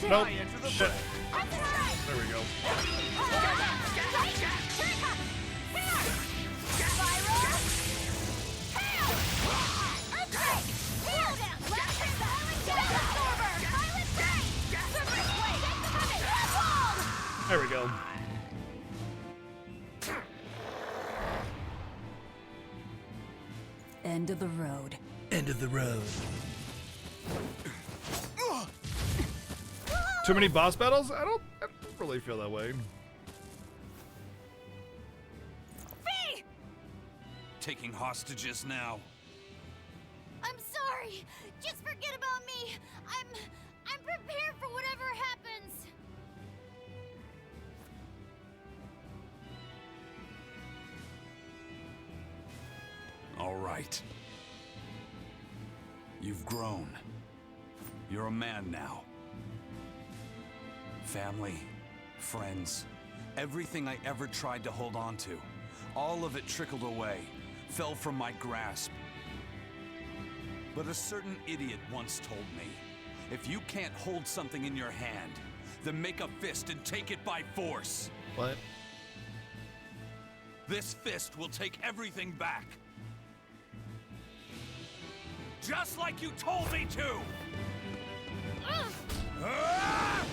Nope. Into the Shit. fray. There we go. There we go. End of the road. End of the road. Too many boss battles? I don't really feel that way. Taking hostages now. I'm sorry. Just forget about me. I'm prepared for whatever happens. All right. You've grown. You're a man now. Family, friends, everything I ever tried to hold on to, all of it trickled away, fell from my grasp. But a certain idiot once told me, if you can't hold something in your hand, then make a fist and take it by force. What? This fist will take everything back. Just like you told me to! Ah!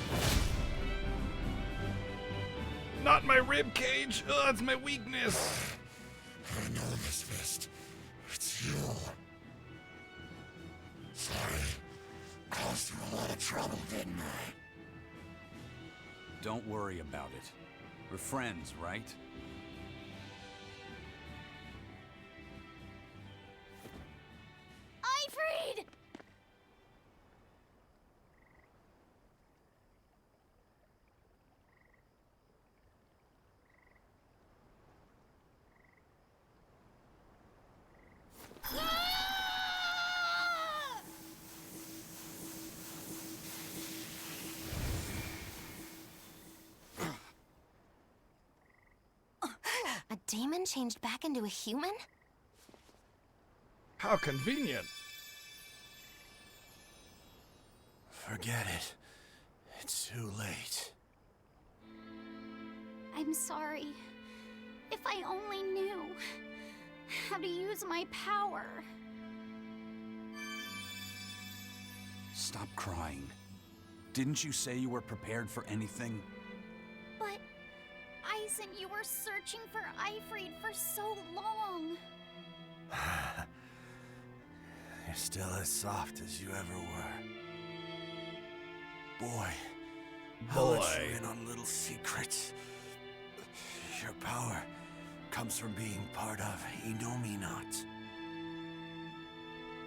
Not my rib cage. Ugh, that's my weakness. I know this fist. It's you. Sorry. Caused you a lot of trouble, didn't I? Don't worry about it. We're friends, right? Ifrid! A demon changed back into a human? How convenient. Forget it. It's too late. I'm sorry. If I only knew how to use my power. Stop crying. Didn't you say you were prepared for anything? But Eisen, you were searching for Ifrid for so long. You're still as soft as you ever were. Boy, I'll let you in on little secrets. Your power comes from being part of Innominat.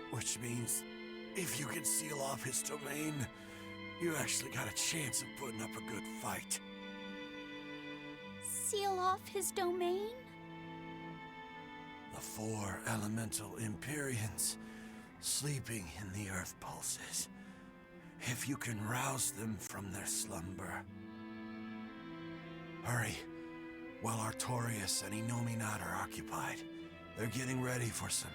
Which means, if you can seal off his domain, you actually got a chance of putting up a good fight. Seal off his domain? The 4 elemental Empyreans sleeping in the earth pulses. If you can rouse them from their slumber. Hurry, while Artorias and Innominat are occupied. They're getting ready for some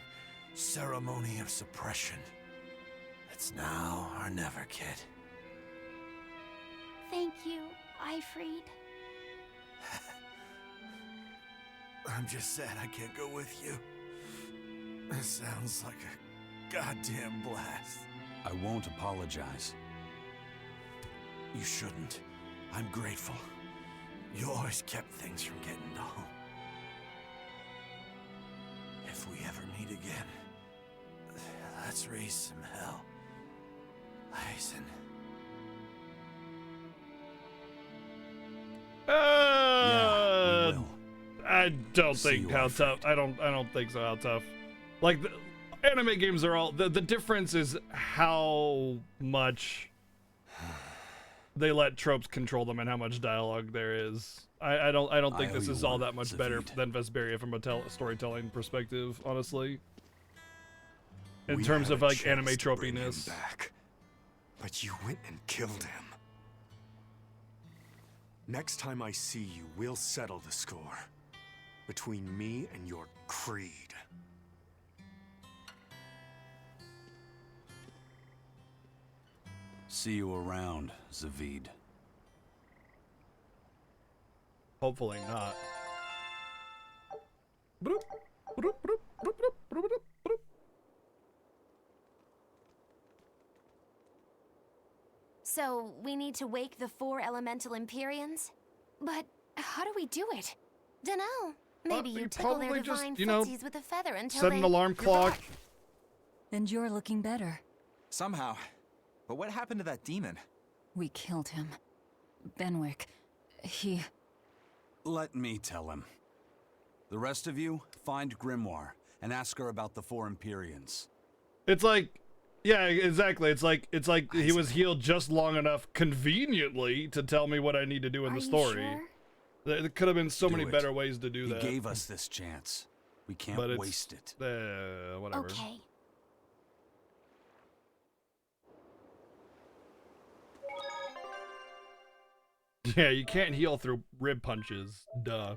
ceremony of suppression. It's now or never, kid. Thank you, Ifrid. I'm just sad I can't go with you. It sounds like a goddamn blast. I won't apologize. You shouldn't. I'm grateful. You always kept things from getting dull. If we ever meet again, let's raise some hell. Eisen. Yeah, we will. I don't See think you, how Ifrid. tough. I don't think so. How tough? Like the anime games are all. The difference is how much they let tropes control them and how much dialogue there is. I don't think I this owe is you all one, that much better Zavid. than Vesperia from a storytelling perspective, honestly. In We terms had of a like anime chance to bring him tropiness. back, but you went and killed him. Next time I see you, we'll settle the score between me and your creed. See you around, Zavid. Hopefully not. Bloop, bloop, bloop, bloop, bloop, bloop, bloop, bloop. So, we need to wake the 4 elemental Empyreans? But how do we do it? Dunno. Maybe you you tickle their probably just, divine you know, footsies with a feather until set they... an alarm clock. And you're looking better. Somehow. But what happened to that demon? We killed him. Benwick. He... Let me tell him. The rest of you, find Grimoire and ask her about the 4 Empyreans. It's like, yeah, exactly. It's like he was healed just long enough, conveniently, to tell me what I need to do in the story. Sure? There could have been so many it. better ways to do He that. gave us this chance. We can't But it's, waste it. Whatever. Okay. Yeah, you can't heal through rib punches. Duh.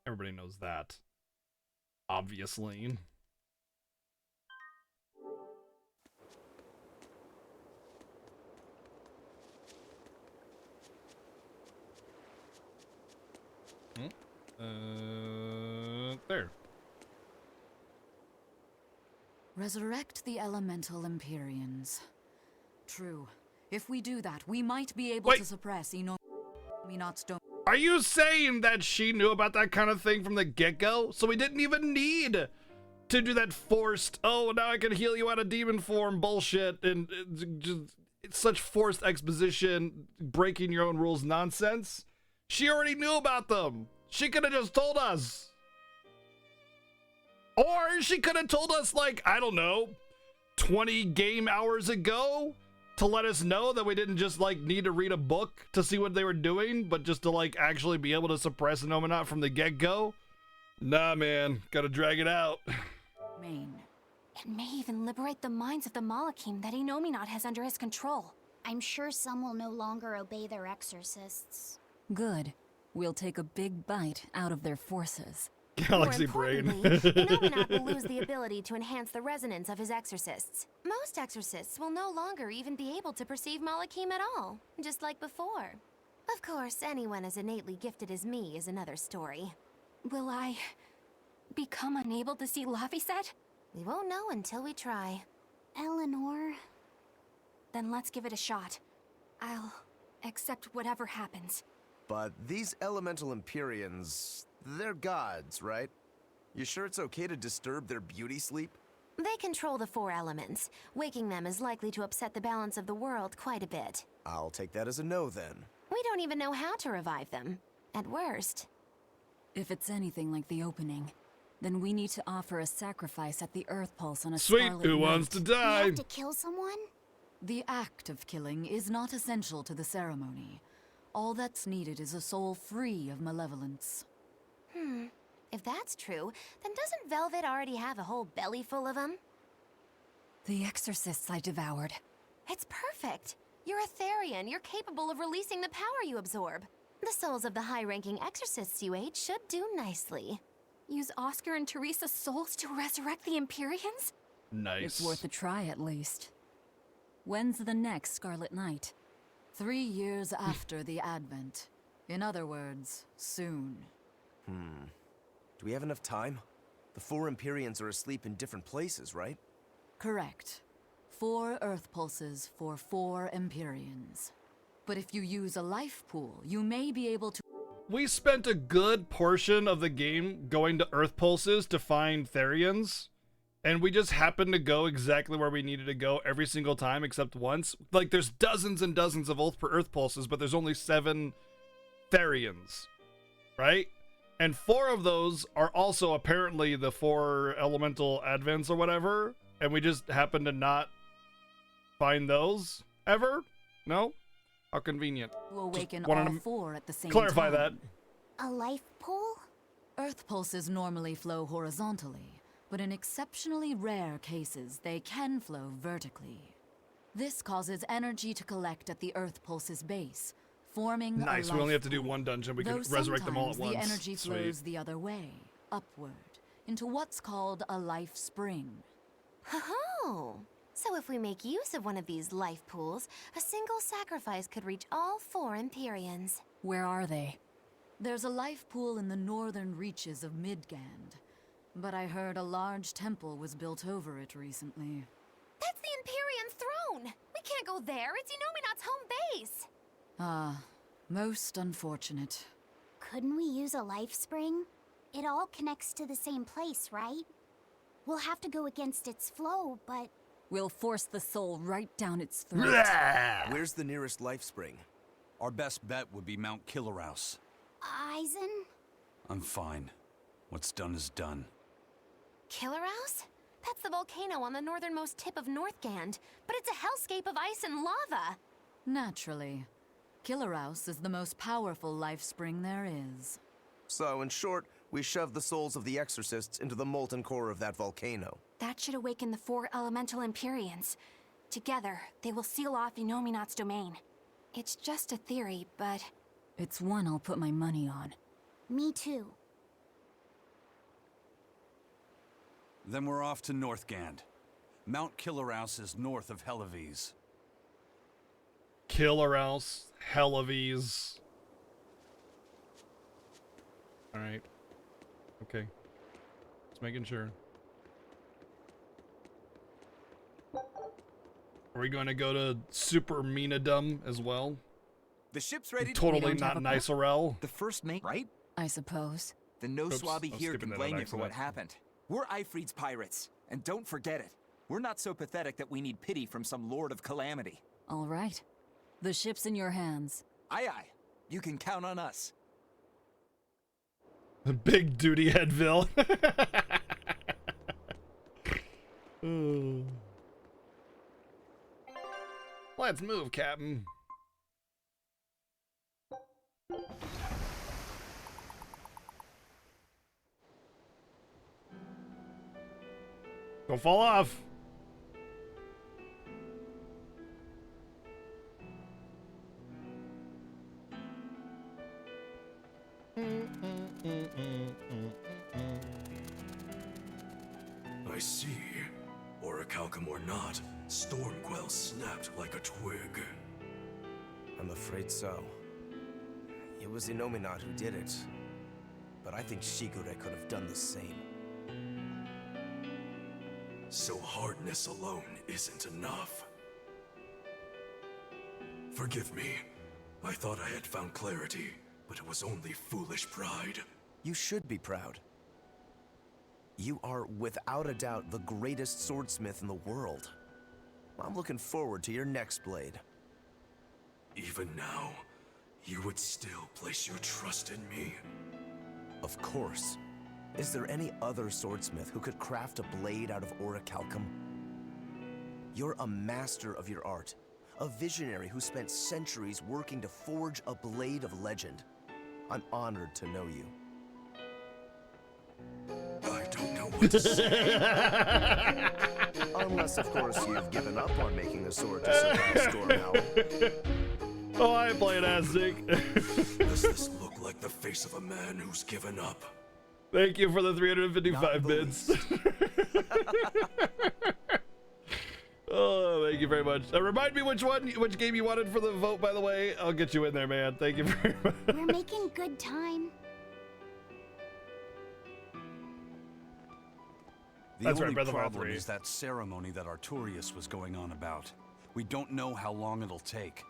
Everybody knows that. Obviously. There. Resurrect the elemental Empyreans. True. If we do that, we might be able to suppress Enominat's domain. Are you saying that she knew about that kind of thing from the get-go? So we didn't even need to do that forced, oh, now I can heal you out of demon form bullshit, and it's such forced exposition, breaking your own rules nonsense? She already knew about them. She could have just told us. Or she could have told us, like, I don't know, 20 game hours ago to let us know that we didn't just, like, need to read a book to see what they were doing, but just to, like, actually be able to suppress Enominat from the get-go. Nah, man. Gotta drag it out. It may even liberate the minds of the Malakim that Enominat has under his control. I'm sure some will no longer obey their exorcists. Good. We'll take a big bite out of their forces. Galaxy brain. Enominat will lose the ability to enhance the resonance of his exorcists. Most exorcists will no longer even be able to perceive Malakim at all, just like before. Of course, anyone as innately gifted as me is another story. Will I become unable to see Laviset? We won't know until we try. Eleanor... Then let's give it a shot. I'll accept whatever happens. But these elemental Empyreans, they're gods, right? You sure it's okay to disturb their beauty sleep? They control the 4 elements. Waking them is likely to upset the balance of the world quite a bit. I'll take that as a no then. We don't even know how to revive them. At worst. If it's anything like the opening, then we need to offer a sacrifice at the Earth Pulse on a Sweet, scarlet who night. wants to We die? have to kill someone? The act of killing is not essential to the ceremony. All that's needed is a soul free of malevolence. If that's true, then doesn't Velvet already have a whole belly full of them? The exorcists I devoured. It's perfect. You're a Therian. You're capable of releasing the power you absorb. The souls of the high-ranking exorcists you ate should do nicely. Use Oscar and Teresa's souls to resurrect the Empyreans? Nice. It's worth a try at least. When's the next Scarlet Night? 3 years after the Advent. In other words, soon. Do we have enough time? The 4 Empyreans are asleep in different places, right? Correct. 4 Earth Pulses for 4 Empyreans. But if you use a life pool, you may be able to... We spent a good portion of the game going to Earth Pulses to find Therians, and we just happened to go exactly where we needed to go every single time except once. Like, there's dozens and dozens of Earth Pulses, but there's only 7 Therians, right? And 4 of those are also apparently the 4 elemental advents or whatever, and we just happened to not find those ever? No? How convenient. to awaken wanted all to 4 at the same Clarify time. that. A life pool? Earth pulses normally flow horizontally, but in exceptionally rare cases, they can flow vertically. This causes energy to collect at the Earth pulse's base, forming a Nice, we only have to do one dungeon. We can Though resurrect them all at sometimes once. the energy Sweet. flows the other way, upward, into what's called a life spring. Oh, So if we make use of one of these life pools, a single sacrifice could reach all 4 Empyreans. Where are they? There's a life pool in the northern reaches of Midgand, but I heard a large temple was built over it recently. That's the Empyrean throne! We can't go there, it's Inominat's home base! Ah, most unfortunate. Couldn't we use a life spring? It all connects to the same place, right? We'll have to go against its flow, but... We'll force the soul right down its throat. Where's the nearest life spring? Our best bet would be Mount Killerhouse. Eisen? I'm fine. What's done is done. Killerhouse? That's the volcano on the northernmost tip of Northgand, but it's a hellscape of ice and lava! Naturally. Killerhouse is the most powerful life spring there is. So, in short, we shove the souls of the exorcists into the molten core of that volcano. That should awaken the 4 elemental Empyreans. Together, they will seal off Inominat's domain. It's just a theory, but... It's one I'll put my money on. Me too. Then we're off to Northgand. Mount Killerhouse is north of Helavis. Killerhouse, Helavis. Alright. Okay. Just making sure. Are we going to go to Super Minadum as well? The ship's ready. Totally not nice, Orel. The first mate, right? I suppose. Then no Oops, swabby I was here skipping can that blame on you for what accident. happened. We're Ifrit's pirates, and don't forget it. We're not so pathetic that we need pity from some lord of calamity. All right. The ship's in your hands. Aye aye. You can count on us. Big duty headville. Let's move, Captain. Don't fall off. I see. Orichalcum or not, Stormquell snapped like a twig. I'm afraid so. It was Inominat who did it. But I think Shigure could have done the same. So hardness alone isn't enough. Forgive me. I thought I had found clarity, but it was only foolish pride. You should be proud. You are, without a doubt, the greatest swordsmith in the world. I'm looking forward to your next blade. Even now, you would still place your trust in me. Of course. Is there any other swordsmith who could craft a blade out of Orichalcum? You're a master of your art. A visionary who spent centuries working to forge a blade of legend. I'm honored to know you. I don't know what to say. Unless, of course, you've given up on making a sword to surpass Stormhowl. Oh, I play it as Zig. Does this look like the face of a man who's given up? Thank you for the 355 bits. Oh, thank you very much. Remind me which game you wanted for the vote, by the way. I'll get you in there, man. Thank you very much. We're making good time. The That's right, only Breath of Fire problem 3. is that ceremony that Artorias was going on about. We don't know how long it'll take.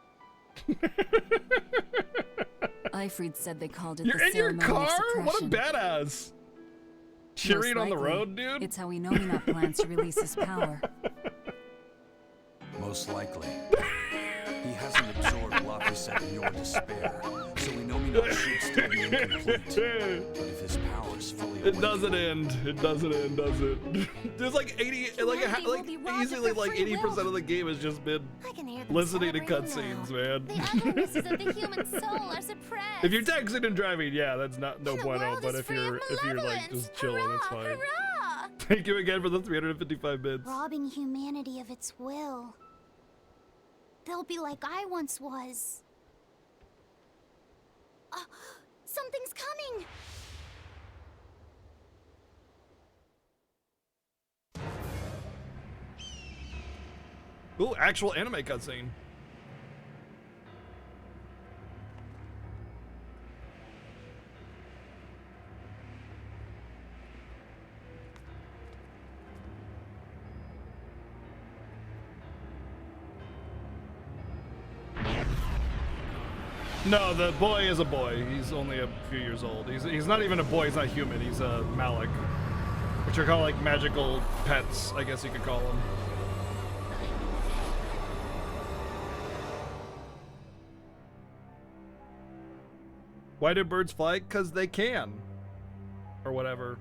Ifrit said they called it You're the in your ceremony of car? What a suppression. badass. Cheering on the Most likely, road, dude? It's how Inominat plans to release his power. Most likely. He hasn't absorbed Laphicet in your despair, so Inominat should still be incomplete. But if his powers fully It doesn't awaken- end. It doesn't end, does it? There's like 80, like Humanity will be robbed of easily their like free 80% will. of the game has just been I can hear them listening to celebrating cutscenes, now. man. The utterances of the human soul are suppressed. If you're texting and driving, yeah, that's not no And the bueno. world But is if free you're of like malevolence. just chilling, it's Hurrah, fine. hurrah! Thank you again for the 355 bits. Robbing humanity of its will. They'll be like I once was. Something's coming! Ooh, actual anime cutscene. No, the boy is a boy. He's only a few years old. He's not even a boy. He's not human. He's a Malik, which are called like magical pets, I guess you could call them. Why do birds fly? 'Cause they can, or whatever.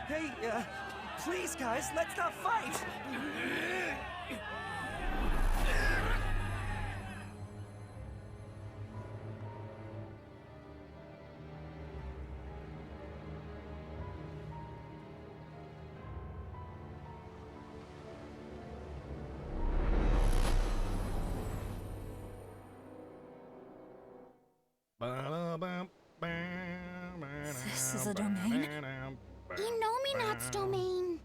Hey, please, guys, let's not fight! This is a domain? Inominat's domain.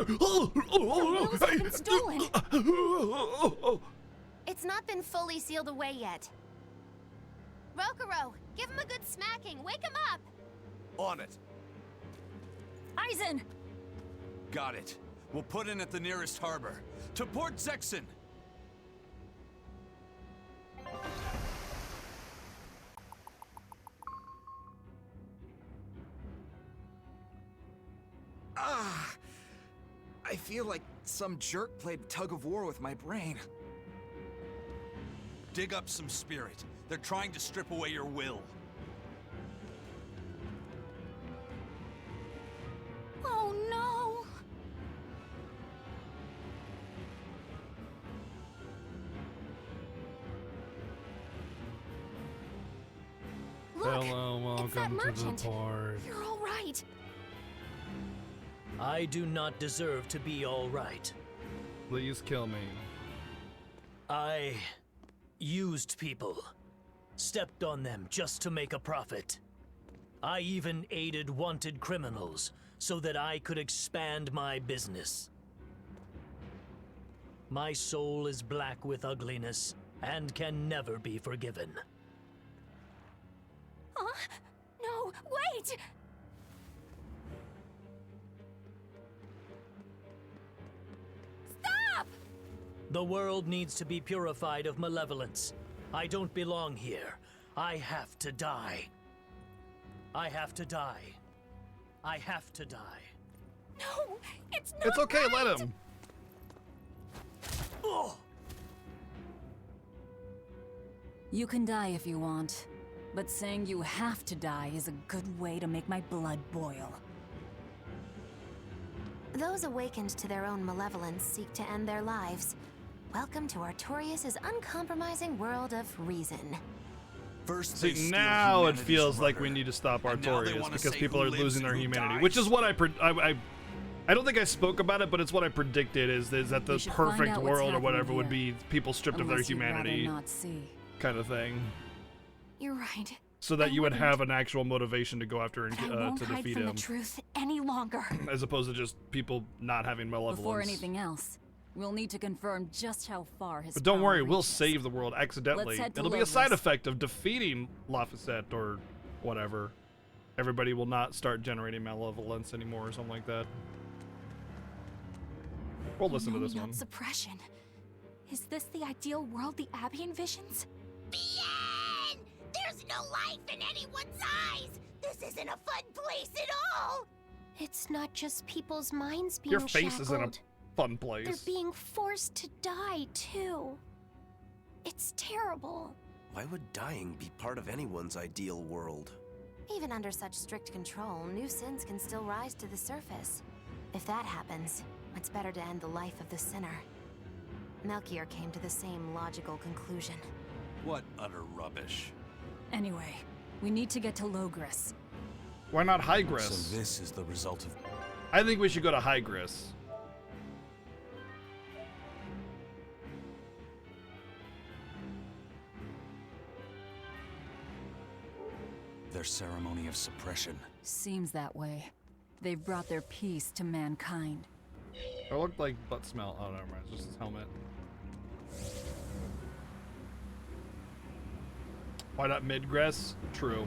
Will's been stolen. It's not been fully sealed away yet. Rokuro, give him a good smacking. Wake him up. On it. Aizen! Got it. We'll put in at the nearest harbor. To Port Zexon! I feel like some jerk played tug of war with my brain. Dig up some spirit. They're trying to strip away your will. Oh no! Look! Hello, it's that welcome to the merchant. port. You're all right. I do not deserve to be all right. Please kill me. I used people, stepped on them just to make a profit. I even aided wanted criminals so that I could expand my business. My soul is black with ugliness and can never be forgiven. Huh? No, wait! Stop! The world needs to be purified of malevolence. I don't belong here. I have to die. I have to die. I have to die. No, it's not It's okay, right. let him. Oh! You can die if you want, but saying you have to die is a good way to make my blood boil. Those awakened to their own malevolence seek to end their lives. Welcome to Artorias' uncompromising world of reason. First they See, steal now it humanity's feels like rudder, we need to stop and now they Artorias wanna because say people who are lives losing and their who humanity, dies. which is what I don't think I spoke about it, but it's what I predicted is that the We should find perfect out what's world or whatever happening would be people stripped of their Unless you'd rather humanity not see. kind of thing, You're right. so that I you would wouldn't. have an actual motivation to go after and But I won't to hide defeat from him, the truth any longer. as opposed to just people not having malevolence. Before anything else, we'll need to confirm just how far his But don't power worry, we'll reaches. save the world accidentally. Let's head to It'll be a side Logos. effect of defeating Lafayette or whatever. Everybody will not start generating malevolence anymore or something like that. We'll listen to this Not one. suppression. Is this the ideal world the Abbey envisions? Bien! There's no life in anyone's eyes! This isn't a fun place at all! It's not just people's minds being Your face shackled. isn't a fun They're place. being forced to die, too. It's terrible. Why would dying be part of anyone's ideal world? Even under such strict control, new sins can still rise to the surface. If that happens, it's better to end the life of the sinner. Melchior came to the same logical conclusion. What utter rubbish. Anyway, we need to get to Logris. Why not So Hygris? this is the result of... I think we should go to Hygris. their ceremony of suppression. Seems that way. They've brought their peace to mankind. It looked like butt smell. Oh, never mind. It's just his helmet. Why not midgrass? True.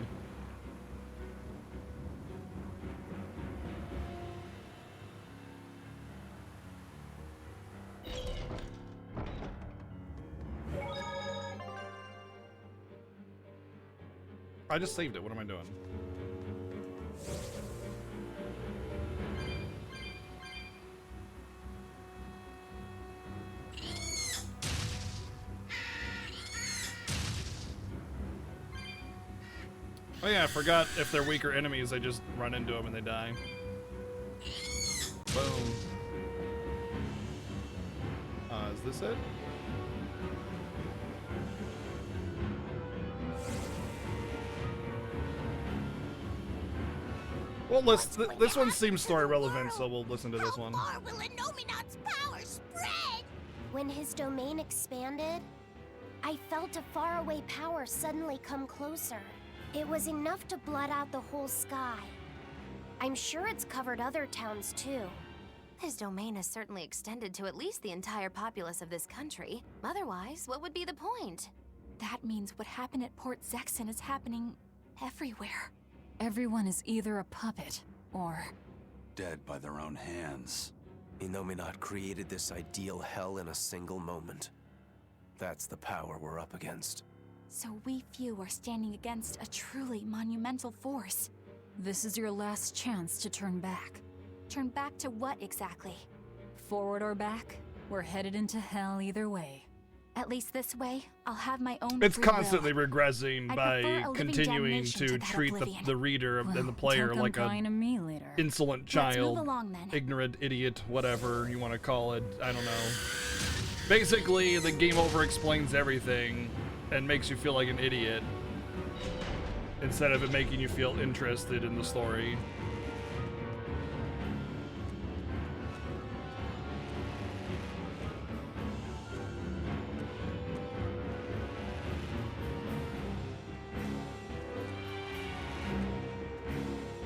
I just saved it. What am I doing? Oh yeah, I forgot if they're weaker enemies, I just run into them and they die. Boom. Is this it? Well, this one seems story relevant, so we'll listen to this one. How far will Innominat's power spread? When his domain expanded, I felt a faraway power suddenly come closer. It was enough to blot out the whole sky. I'm sure it's covered other towns too. His domain has certainly extended to at least the entire populace of this country. Otherwise, what would be the point? That means what happened at Port Zexon is happening everywhere. Everyone is either a puppet or... Dead by their own hands. Innominat created this ideal hell in a single moment. That's the power we're up against. So we few are standing against a truly monumental force. This is your last chance to turn back. Turn back to what exactly? Forward or back, we're headed into hell either way. At least this way, I'll have my own It's free constantly will. regressing I'd by prefer a living continuing damnation to that treat oblivion. the reader Well, and the player don't come like crying a to me later. insolent Let's child, move along then. ignorant idiot, whatever you want to call it. I don't know. Basically, the game over explains everything and makes you feel like an idiot instead of it making you feel interested in the story.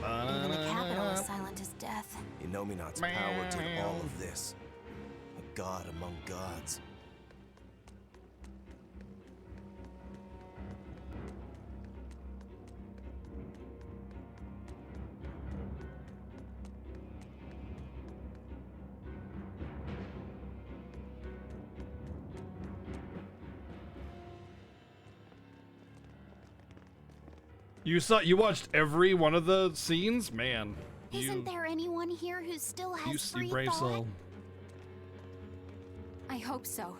Even the capital is silent as death. Innominat's power did all of this. A god among gods. You watched every one of the scenes? Man. Isn't there anyone here who still has You see free brave thought? soul. I hope so.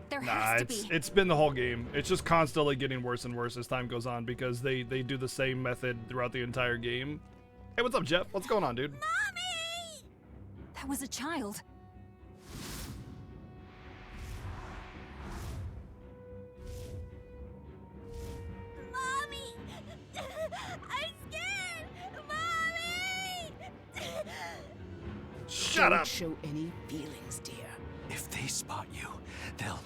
There Nah, has to be. it's been the whole game. It's just constantly getting worse and worse as time goes on because they do the same method throughout the entire game. Hey, what's up, Jeff? What's going on, dude? Mommy! That was a child. Mommy! I'm scared! Mommy! Shut up! Don't show any feelings, dear. If they spot you, they'll...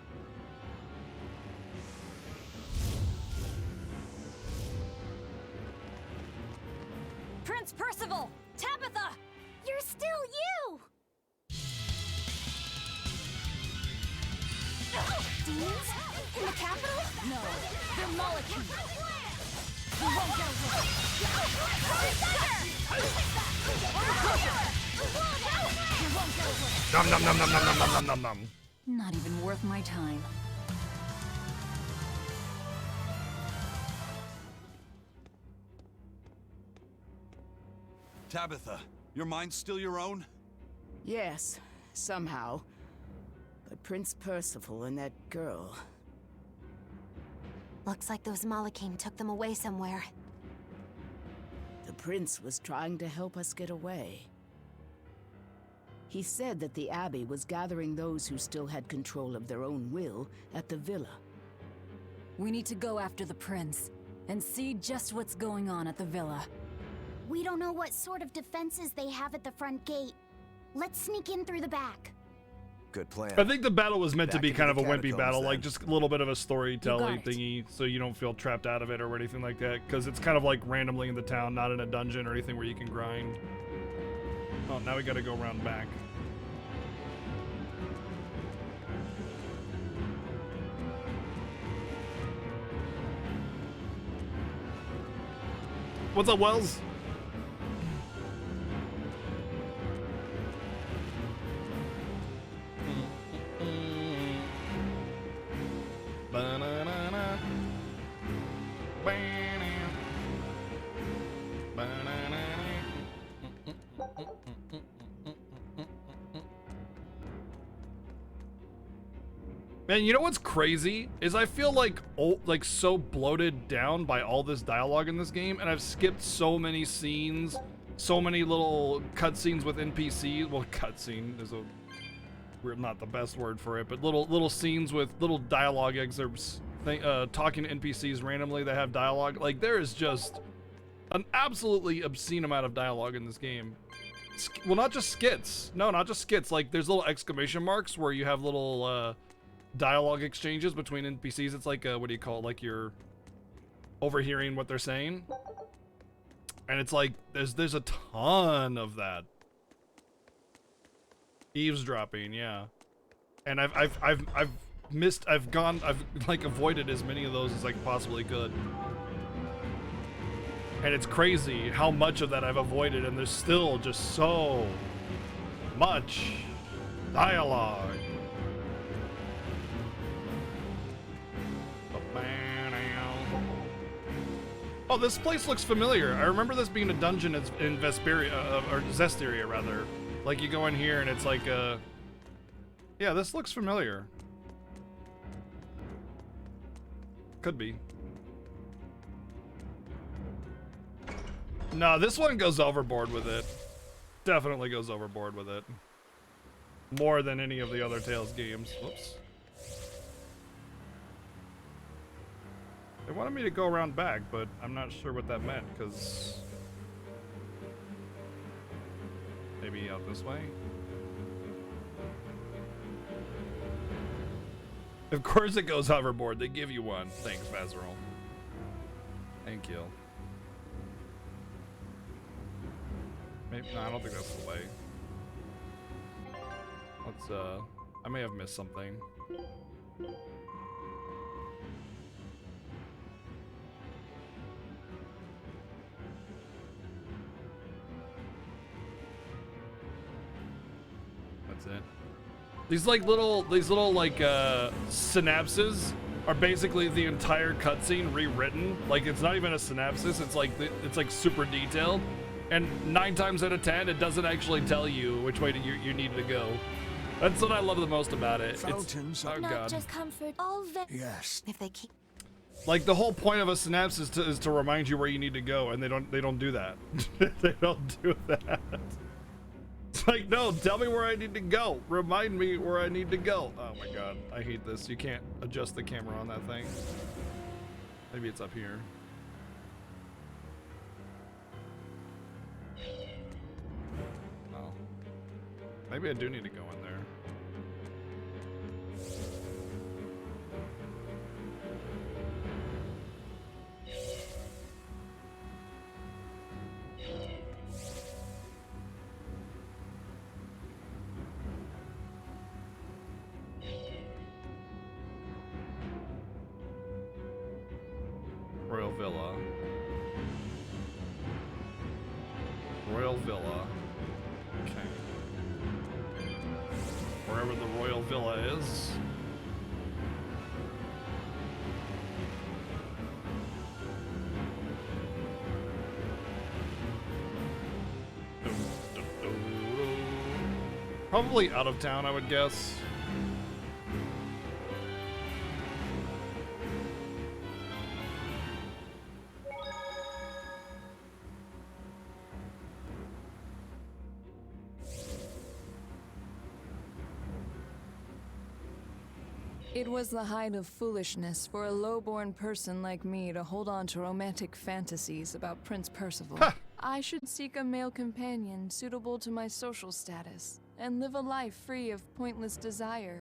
Prince Percival! Tabitha! You're still you! Demons? In the capital? No, they're molecules. We won't get away. You won't get away. Nom nom nom nom nom nom nom nom nom nom. Not even worth my time. Tabitha, your mind's still your own? Yes, somehow. But Prince Percival and that girl... Looks like those Malachim took them away somewhere. The prince was trying to help us get away. He said that the Abbey was gathering those who still had control of their own will at the villa. We need to go after the prince and see just what's going on at the villa. We don't know what sort of defenses they have at the front gate. Let's sneak in through the back. Good plan. I think the battle was meant to Back be into kind of the a wimpy catacombs, battle, like then. just a little bit of a storytelling it. thingy, so you don't feel trapped out of it or anything like that, because it's kind of like randomly in the town, not in a dungeon or anything where you can grind. Oh, now we gotta go around back. What's up, Wells? Ba-na-na-na. Ba-na. Ba-na-na-na. Man, you know what's crazy is I feel like so bloated down by all this dialogue in this game, and I've skipped so many scenes, so many little cutscenes with NPCs. Well, cutscene is not the best word for it, but little scenes with little dialogue excerpts, talking to NPCs randomly that have dialogue. Like, there is just an absolutely obscene amount of dialogue in this game. Well, not just skits. No, not just skits. Like, there's little exclamation marks where you have little dialogue exchanges between NPCs. It's like what do you call it? Like you're overhearing what they're saying, and it's like there's a ton of that eavesdropping, yeah. And I've like avoided as many of those as I possibly could, and it's crazy how much of that I've avoided, and there's still just so much dialogue. Oh, this place looks familiar. I remember this being a dungeon in Vesperia, or Zestiria rather. Like you go in here and it's like yeah, this looks familiar. Could be. No, this one goes overboard with it. Definitely goes overboard with it. More than any of the other Tales games. Whoops. They wanted me to go around back, but I'm not sure what that meant, because maybe out this way? Of course it goes hoverboard. They give you one. Thanks, Bazerol. Thank you. Maybe, no, I don't think that's the way. Let's, I may have missed something. That's it. These little synapses are basically the entire cutscene rewritten. Like, it's not even a synapsis. It's like super detailed, and 9 times out of 10, it doesn't actually tell you which way you need to go. That's what I love the most about it. Fountains oh Not god. just comfort, all Yes. If they keep. Like, the whole point of a synapse is to remind you where you need to go, and they don't do that. They don't do that. It's like, no, tell me where I need to go. Remind me where I need to go. Oh my god, I hate this. You can't adjust the camera on that thing. Maybe it's up here. Oh. Maybe I do need to go in there. Royal Villa. Royal Villa. Okay. Wherever the Royal Villa is. Probably out of town, I would guess. It was the height of foolishness for a low-born person like me to hold on to romantic fantasies about Prince Percival. I should seek a male companion suitable to my social status and live a life free of pointless desire.